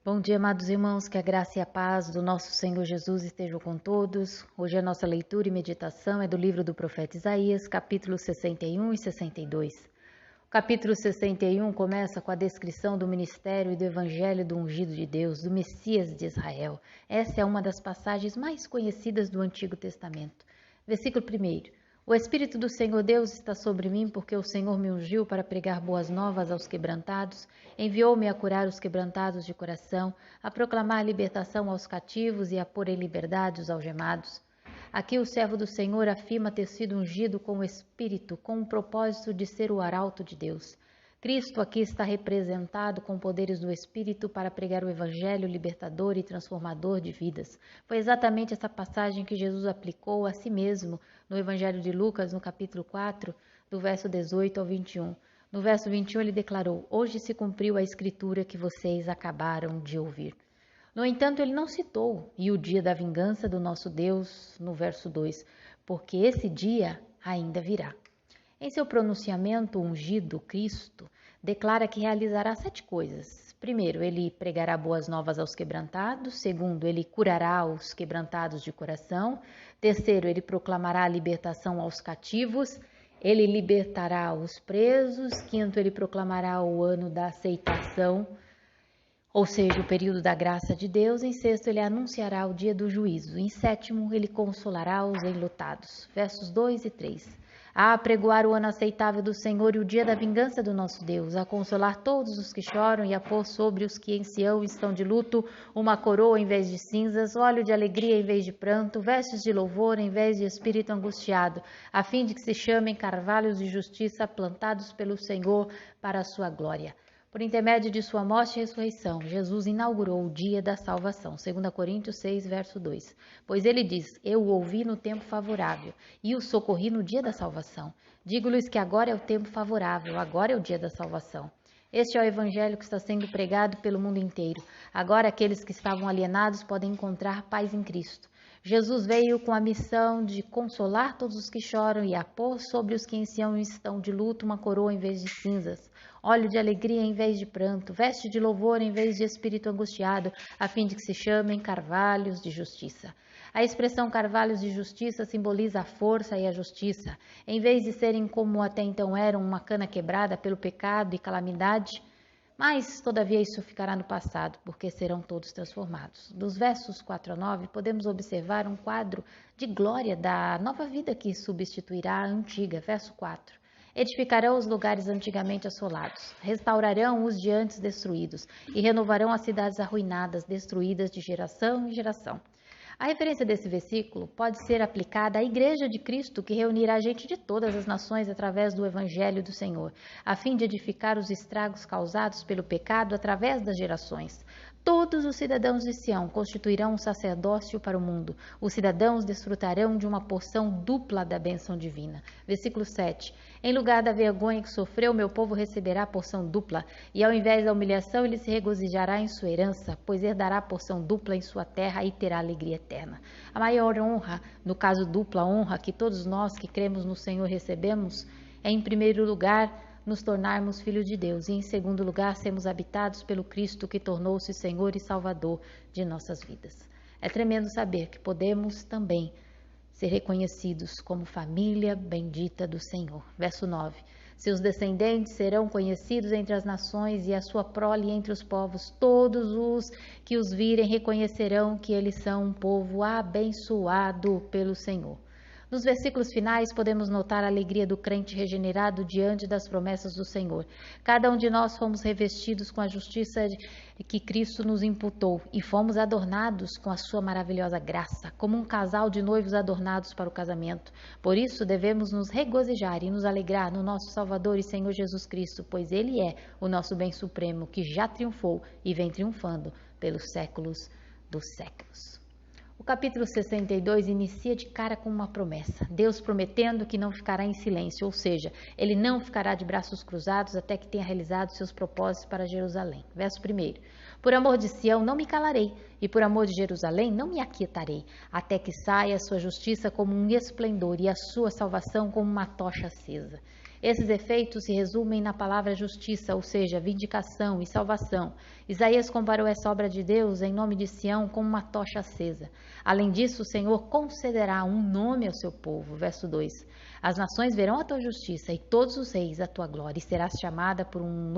Bom dia, amados irmãos, que a graça e a paz do nosso Senhor Jesus estejam com todos. Hoje a nossa leitura e meditação é do livro do profeta Isaías, capítulos 61 e 62. O capítulo 61 começa com a descrição do ministério e do evangelho do ungido de Deus, do Messias de Israel. Essa é uma das passagens mais conhecidas do Antigo Testamento. Versículo 1. O Espírito do Senhor Deus está sobre mim, porque o Senhor me ungiu para pregar boas novas aos quebrantados, enviou-me a curar os quebrantados de coração, a proclamar libertação aos cativos e a pôr em liberdade os algemados. Aqui o servo do Senhor afirma ter sido ungido com o Espírito, com o propósito de ser o arauto de Deus. Cristo aqui está representado com poderes do Espírito para pregar o Evangelho libertador e transformador de vidas. Foi exatamente essa passagem que Jesus aplicou a si mesmo no Evangelho de Lucas, no capítulo 4, do verso 18 ao 21. No verso 21 ele declarou: "Hoje se cumpriu a escritura que vocês acabaram de ouvir." No entanto, ele não citou "e o dia da vingança do nosso Deus" no verso 2, porque esse dia ainda virá. Em seu pronunciamento, o ungido, Cristo, declara que realizará 7 coisas. Primeiro, ele pregará boas novas aos quebrantados. Segundo, ele curará os quebrantados de coração. Terceiro, ele proclamará a libertação aos cativos. Ele libertará os presos. Quinto, ele proclamará o ano da aceitação, ou seja, o período da graça de Deus. Em sexto, ele anunciará o dia do juízo. Em sétimo, ele consolará os enlutados. Versos 2 e 3. A apregoar o ano aceitável do Senhor e o dia da vingança do nosso Deus, a consolar todos os que choram e a pôr sobre os que em Sião estão de luto uma coroa em vez de cinzas, óleo de alegria em vez de pranto, vestes de louvor em vez de espírito angustiado, a fim de que se chamem carvalhos de justiça plantados pelo Senhor para a sua glória. Por intermédio de sua morte e ressurreição, Jesus inaugurou o dia da salvação. 2 Coríntios 6, verso 2. Pois ele diz: "Eu o ouvi no tempo favorável e o socorri no dia da salvação." Digo-lhes que agora é o tempo favorável, agora é o dia da salvação. Este é o evangelho que está sendo pregado pelo mundo inteiro. Agora aqueles que estavam alienados podem encontrar paz em Cristo. Jesus veio com a missão de consolar todos os que choram e a pôr sobre os que em Sião estão de luto uma coroa em vez de cinzas, óleo de alegria em vez de pranto, veste de louvor em vez de espírito angustiado, a fim de que se chamem carvalhos de justiça. A expressão carvalhos de justiça simboliza a força e a justiça. Em vez de serem como até então eram, uma cana quebrada pelo pecado e calamidade, mas, todavia, isso ficará no passado, porque serão todos transformados. Dos versos 4 a 9, podemos observar um quadro de glória da nova vida que substituirá a antiga. Verso 4. Edificarão os lugares antigamente assolados, restaurarão os de antes destruídos e renovarão as cidades arruinadas, destruídas de geração em geração. A referência desse versículo pode ser aplicada à Igreja de Cristo, que reunirá gente de todas as nações através do Evangelho do Senhor, a fim de edificar os estragos causados pelo pecado através das gerações. Todos os cidadãos de Sião constituirão um sacerdócio para o mundo. Os cidadãos desfrutarão de uma porção dupla da bênção divina. Versículo 7. Em lugar da vergonha que sofreu, meu povo receberá a porção dupla, e ao invés da humilhação, ele se regozijará em sua herança, pois herdará a porção dupla em sua terra e terá alegria eterna. A maior honra, no caso dupla honra, que todos nós que cremos no Senhor recebemos, é, em primeiro lugar, nos tornarmos filhos de Deus, e em segundo lugar, sermos habitados pelo Cristo que tornou-se Senhor e Salvador de nossas vidas. É tremendo saber que podemos também ser reconhecidos como família bendita do Senhor. Verso 9. Seus descendentes serão conhecidos entre as nações e a sua prole entre os povos. Todos os que os virem reconhecerão que eles são um povo abençoado pelo Senhor. Nos versículos finais, podemos notar a alegria do crente regenerado diante das promessas do Senhor. Cada um de nós fomos revestidos com a justiça que Cristo nos imputou e fomos adornados com a sua maravilhosa graça, como um casal de noivos adornados para o casamento. Por isso, devemos nos regozijar e nos alegrar no nosso Salvador e Senhor Jesus Cristo, pois Ele é o nosso bem supremo, que já triunfou e vem triunfando pelos séculos dos séculos. O capítulo 62 inicia de cara com uma promessa. Deus prometendo que não ficará em silêncio, ou seja, Ele não ficará de braços cruzados até que tenha realizado seus propósitos para Jerusalém. Verso 1. Por amor de Sião não me calarei, e por amor de Jerusalém não me aquietarei, até que saia a sua justiça como um esplendor e a sua salvação como uma tocha acesa. Esses efeitos se resumem na palavra justiça, ou seja, vindicação e salvação. Isaías comparou essa obra de Deus em nome de Sião como uma tocha acesa. Além disso, o Senhor concederá um nome ao seu povo. Verso 2. As nações verão a tua justiça e todos os reis a tua glória, e serás chamada por um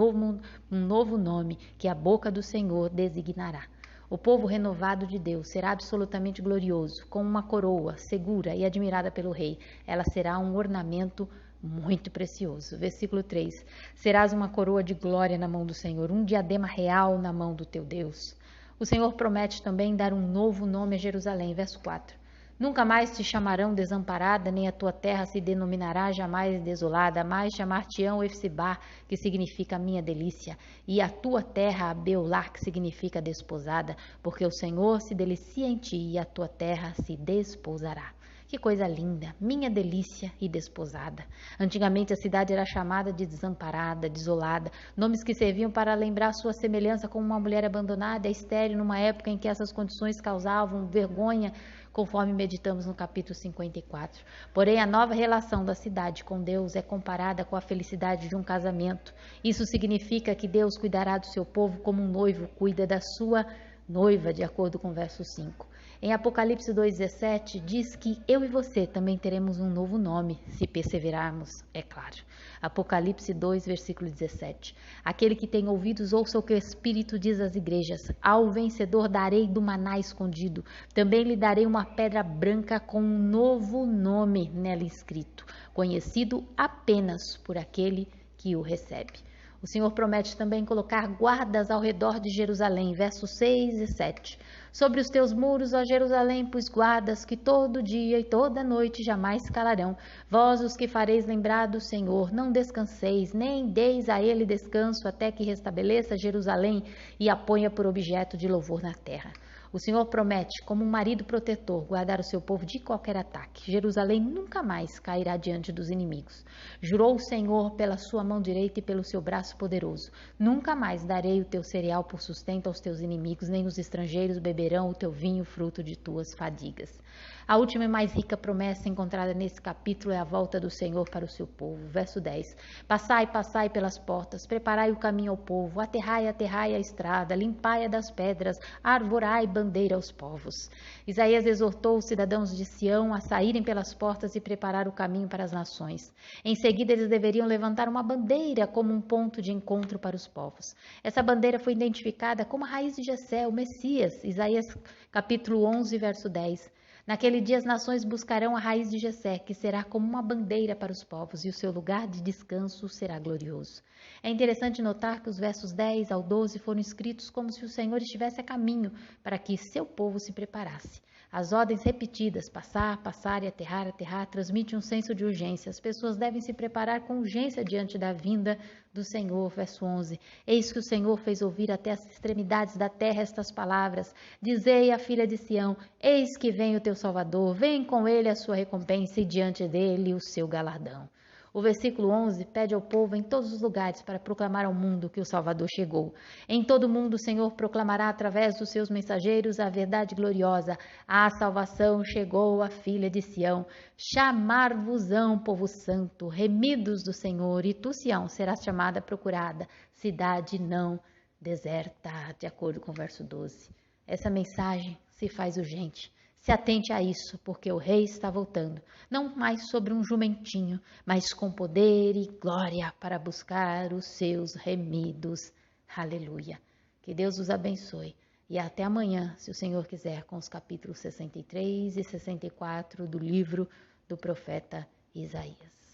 novo nome que a boca do Senhor designará. O povo renovado de Deus será absolutamente glorioso, com uma coroa segura e admirada pelo rei. Ela será um ornamento muito precioso. Versículo 3. Serás uma coroa de glória na mão do Senhor, um diadema real na mão do teu Deus. O Senhor promete também dar um novo nome a Jerusalém. Verso 4. Nunca mais te chamarão desamparada, nem a tua terra se denominará jamais desolada, mas chamar-te-ão Efsibá, que significa minha delícia, e a tua terra Beolá, que significa desposada, porque o Senhor se delicia em ti e a tua terra se desposará. Que coisa linda, minha delícia e desposada. Antigamente a cidade era chamada de desamparada, desolada, nomes que serviam para lembrar sua semelhança com uma mulher abandonada, estéril, numa época em que essas condições causavam vergonha, conforme meditamos no capítulo 54. Porém, a nova relação da cidade com Deus é comparada com a felicidade de um casamento. Isso significa que Deus cuidará do seu povo como um noivo cuida da sua noiva, de acordo com o verso 5. Em Apocalipse 2,17 diz que eu e você também teremos um novo nome, se perseverarmos, é claro. Apocalipse 2, versículo 17. Aquele que tem ouvidos, ouça o que o Espírito diz às igrejas. Ao vencedor darei do maná escondido. Também lhe darei uma pedra branca com um novo nome nela escrito, conhecido apenas por aquele que o recebe. O Senhor promete também colocar guardas ao redor de Jerusalém, versos 6 e 7. Sobre os teus muros, ó Jerusalém, pus guardas que todo dia e toda noite jamais calarão. Vós os que fareis lembrar do Senhor, não descanseis, nem deis a ele descanso, até que restabeleça Jerusalém e a ponha por objeto de louvor na terra. O Senhor promete, como um marido protetor, guardar o seu povo de qualquer ataque. Jerusalém nunca mais cairá diante dos inimigos. Jurou o Senhor pela sua mão direita e pelo seu braço poderoso. Nunca mais darei o teu cereal por sustento aos teus inimigos, nem os estrangeiros beberão o teu vinho, fruto de tuas fadigas. A última e mais rica promessa encontrada nesse capítulo é a volta do Senhor para o seu povo. Verso 10. Passai, passai pelas portas, preparai o caminho ao povo, aterrai, aterrai a estrada, limpai-a das pedras, arvorai bandeira aos povos. Isaías exortou os cidadãos de Sião a saírem pelas portas e preparar o caminho para as nações. Em seguida, eles deveriam levantar uma bandeira como um ponto de encontro para os povos. Essa bandeira foi identificada como a raiz de Jessé, o Messias. Isaías capítulo 11, verso 10. Naquele dia as nações buscarão a raiz de Jessé, que será como uma bandeira para os povos, e o seu lugar de descanso será glorioso. É interessante notar que os versos 10 ao 12 foram escritos como se o Senhor estivesse a caminho para que seu povo se preparasse. As ordens repetidas, passar, passar e aterrar, aterrar, transmitem um senso de urgência. As pessoas devem se preparar com urgência diante da vinda do Senhor. Verso 11. Eis que o Senhor fez ouvir até as extremidades da terra estas palavras. Dizei à filha de Sião, eis que vem o teu Salvador, vem com ele a sua recompensa e diante dele o seu galardão. O versículo 11 pede ao povo em todos os lugares para proclamar ao mundo que o Salvador chegou. Em todo o mundo o Senhor proclamará através dos seus mensageiros a verdade gloriosa. A salvação chegou à filha de Sião. Chamar-vos-ão, povo santo, remidos do Senhor, e tu, Sião, serás chamada procurada, cidade não deserta, de acordo com o verso 12. Essa mensagem se faz urgente. Se atente a isso, porque o rei está voltando, não mais sobre um jumentinho, mas com poder e glória para buscar os seus remidos. Aleluia. Que Deus os abençoe. E até amanhã, se o Senhor quiser, com os capítulos 63 e 64 do livro do profeta Isaías.